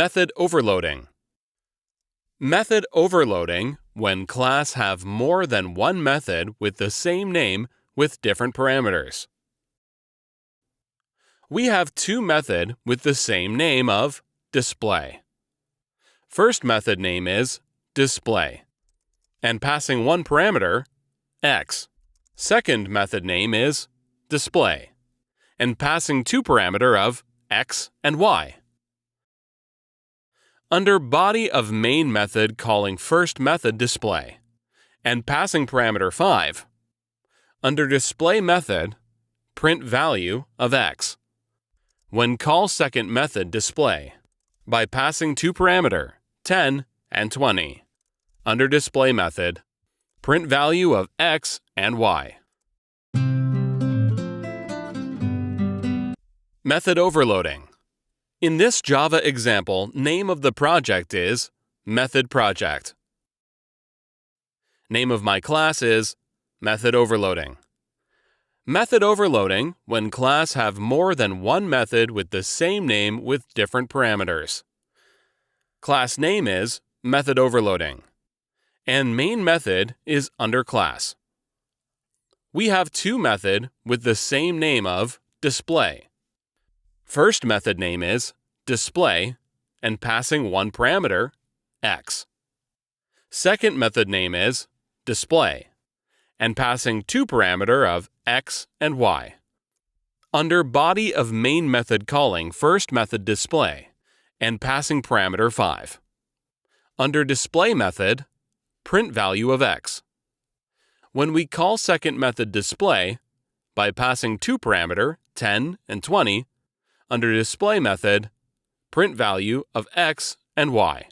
Method overloading. Method overloading when class have more than one method with the same name with different parameters. We have two methods with the same name of display. First method name is display, and passing one parameter, x. Second method name is display, and passing two parameter of x and y. Under body of main method calling first method display, and passing parameter 5. Under display method, print value of x. When call second method display, by passing two parameter 10 and 20. Under display method, print value of x and y. Method overloading. In this Java example, name of the project is Method Project. Name of my class is Method Overloading. Method overloading when class have more than one method with the same name with different parameters. Class name is Method Overloading, and main method is under class. We have two methods with the same name of display. First method name is display and passing one parameter, x. Second method name is display and passing two parameter of x and y. Under body of main method calling first method display and passing parameter 5. Under display method, print value of x. When we call second method display, by passing two parameter 10 and 20, under display method, print value of x and y.